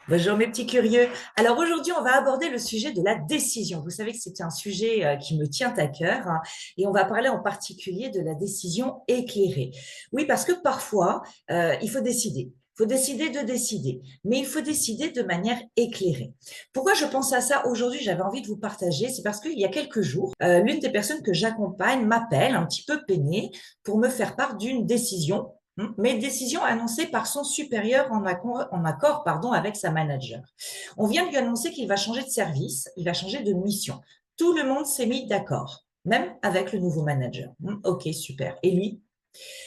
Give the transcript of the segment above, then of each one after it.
Bonjour mes petits curieux. Alors aujourd'hui, on va aborder le sujet de la décision. Vous savez que c'est un sujet qui me tient à cœur, hein, et on va parler en particulier de la décision éclairée. Oui, parce que parfois, il faut décider. Il faut décider de décider, mais il faut décider de manière éclairée. Pourquoi je pense à ça aujourd'hui? J'avais envie de vous partager. C'est parce qu'il y a quelques jours, l'une des personnes que j'accompagne m'appelle un petit peu peinée pour me faire part d'une décision, mais décision annoncée par son supérieur en accord, pardon, avec sa manager. On vient de lui annoncer qu'il va changer de service, il va changer de mission. Tout le monde s'est mis d'accord, même avec le nouveau manager. Ok, super. Et lui?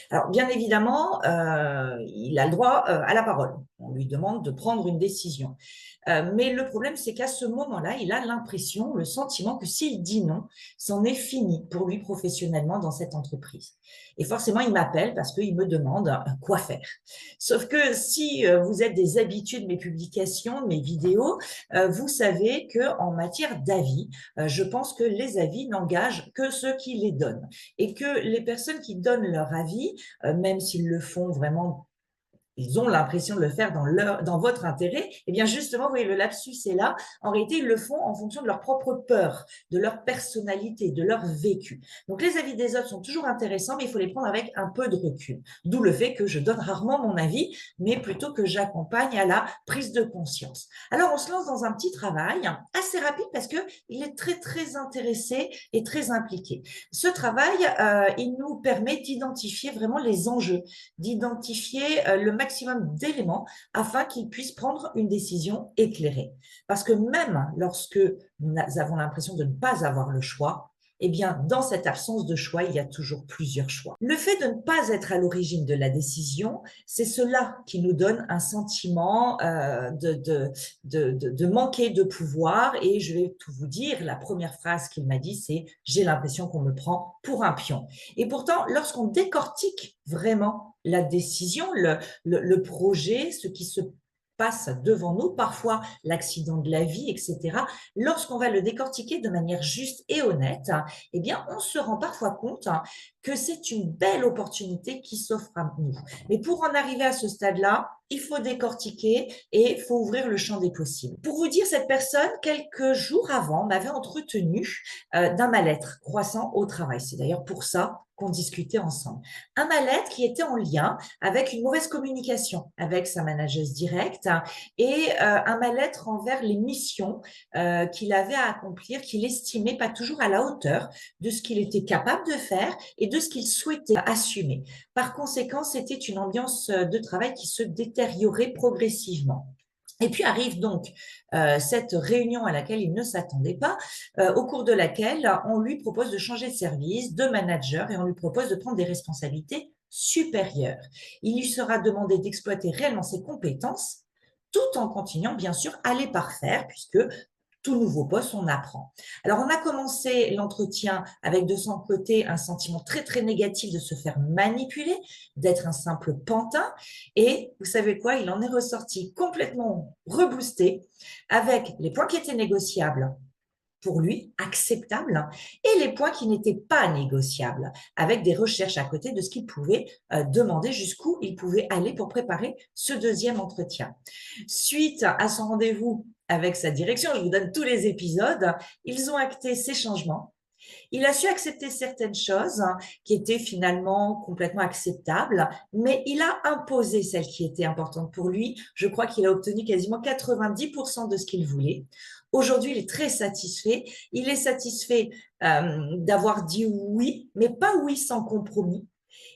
Alors, bien évidemment, il a le droit à la parole. On lui demande de prendre une décision. Mais le problème, c'est qu'à ce moment-là, il a l'impression, le sentiment que s'il dit non, c'en est fini pour lui professionnellement dans cette entreprise. Et forcément, il m'appelle parce qu'il me demande quoi faire. Sauf que si vous êtes des habitués de mes publications, de mes vidéos, vous savez qu'en matière d'avis, je pense que les avis n'engagent que ceux qui les donnent. Et que les personnes qui donnent leur avis, même s'ils le font vraiment, ils ont l'impression de le faire dans votre intérêt, et bien justement, vous voyez, le lapsus est là. En réalité, ils le font en fonction de leur propre peur, de leur personnalité, de leur vécu. Donc, les avis des autres sont toujours intéressants, mais il faut les prendre avec un peu de recul. D'où le fait que je donne rarement mon avis, mais plutôt que j'accompagne à la prise de conscience. Alors, on se lance dans un petit travail assez rapide parce qu'il est très, très intéressé et très impliqué. Ce travail, il nous permet d'identifier vraiment les enjeux, d'identifier le maximum d'éléments afin qu'ils puissent prendre une décision éclairée. Parce que même lorsque nous avons l'impression de ne pas avoir le choix, eh bien, dans cette absence de choix, il y a toujours plusieurs choix. Le fait de ne pas être à l'origine de la décision, c'est cela qui nous donne un sentiment de manquer de pouvoir. Et je vais tout vous dire, la première phrase qu'il m'a dit, c'est « j'ai l'impression qu'on me prend pour un pion ». Et pourtant, lorsqu'on décortique vraiment la décision, le projet, ce qui se passe devant nous, parfois l'accident de la vie, etc. Lorsqu'on va le décortiquer de manière juste et honnête, eh bien, on se rend parfois compte que c'est une belle opportunité qui s'offre à nous. Mais pour en arriver à ce stade-là, il faut décortiquer et il faut ouvrir le champ des possibles. Pour vous dire, cette personne, quelques jours avant, m'avait entretenu d'un mal-être croissant au travail. C'est d'ailleurs pour ça qu'on discutait ensemble. Un mal-être qui était en lien avec une mauvaise communication avec sa manageuse directe et un mal-être envers les missions qu'il avait à accomplir, qu'il estimait pas toujours à la hauteur de ce qu'il était capable de faire et de ce qu'il souhaitait assumer. Par conséquent, c'était une ambiance de travail qui se détériorait progressivement. Et puis arrive donc cette réunion à laquelle il ne s'attendait pas, au cours de laquelle on lui propose de changer de service, de manager, et on lui propose de prendre des responsabilités supérieures. Il lui sera demandé d'exploiter réellement ses compétences, tout en continuant bien sûr à les parfaire, puisque tout nouveau poste, on apprend. Alors, on a commencé l'entretien avec de son côté un sentiment très, très négatif de se faire manipuler, d'être un simple pantin. Et vous savez quoi? Il en est ressorti complètement reboosté avec les points qui étaient négociables pour lui, acceptables, et les points qui n'étaient pas négociables, avec des recherches à côté de ce qu'il pouvait demander, jusqu'où il pouvait aller pour préparer ce deuxième entretien. Suite à son rendez-vous avec sa direction, je vous donne tous les épisodes, ils ont acté ces changements. Il a su accepter certaines choses qui étaient finalement complètement acceptables, mais il a imposé celles qui étaient importantes pour lui. Je crois qu'il a obtenu quasiment 90% de ce qu'il voulait. Aujourd'hui, il est très satisfait. Il est satisfait d'avoir dit oui, mais pas oui sans compromis.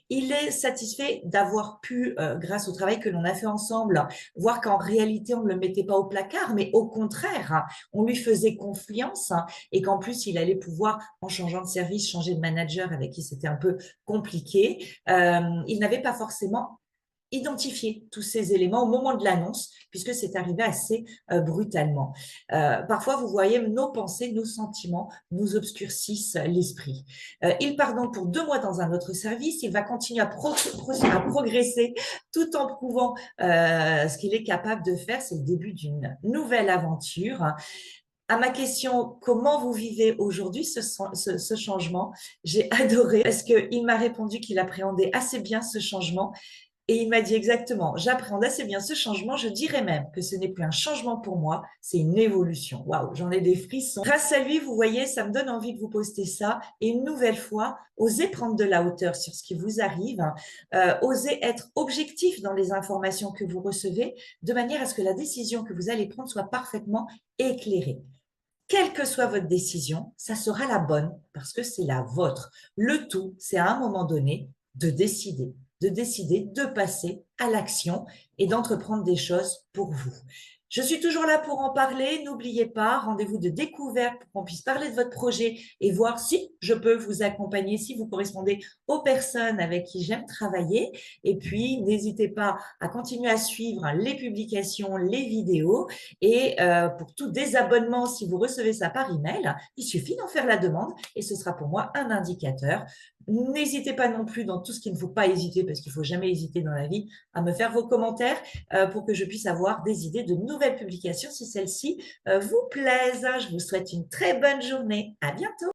Il est satisfait d'avoir pu, grâce au travail que l'on a fait ensemble, voir qu'en réalité, on ne le mettait pas au placard, mais au contraire, on lui faisait confiance et qu'en plus, il allait pouvoir, en changeant de service, changer de manager avec qui c'était un peu compliqué. Il n'avait pas forcément identifier tous ces éléments au moment de l'annonce, puisque c'est arrivé assez brutalement. Parfois, vous voyez, nos pensées, nos sentiments nous obscurcissent l'esprit. Il part donc pour 2 mois dans un autre service. Il va continuer à progresser tout en prouvant ce qu'il est capable de faire. C'est le début d'une nouvelle aventure. À ma question, comment vous vivez aujourd'hui ce changement? J'ai adoré parce qu'il m'a répondu qu'il appréhendait assez bien ce changement Et il m'a dit exactement, j'appréhende assez bien ce changement, je dirais même que ce n'est plus un changement pour moi, c'est une évolution. Waouh, j'en ai des frissons. Grâce à lui, vous voyez, ça me donne envie de vous poster ça. Et une nouvelle fois, osez prendre de la hauteur sur ce qui vous arrive, osez être objectif dans les informations que vous recevez, de manière à ce que la décision que vous allez prendre soit parfaitement éclairée. Quelle que soit votre décision, ça sera la bonne parce que c'est la vôtre. Le tout, c'est à un moment donné de décider de passer à l'action et d'entreprendre des choses pour vous. Je suis toujours là pour en parler. N'oubliez pas, rendez-vous de découverte pour qu'on puisse parler de votre projet et voir si je peux vous accompagner, si vous correspondez aux personnes avec qui j'aime travailler. Et puis, n'hésitez pas à continuer à suivre les publications, les vidéos. Et pour tout désabonnement, si vous recevez ça par email, il suffit d'en faire la demande et ce sera pour moi un indicateur. N'hésitez pas non plus dans tout ce qu'il ne faut pas hésiter, parce qu'il ne faut jamais hésiter dans la vie, à me faire vos commentaires pour que je puisse avoir des idées de nouvelles publications si celles-ci vous plaisent. Je vous souhaite une très bonne journée. À bientôt.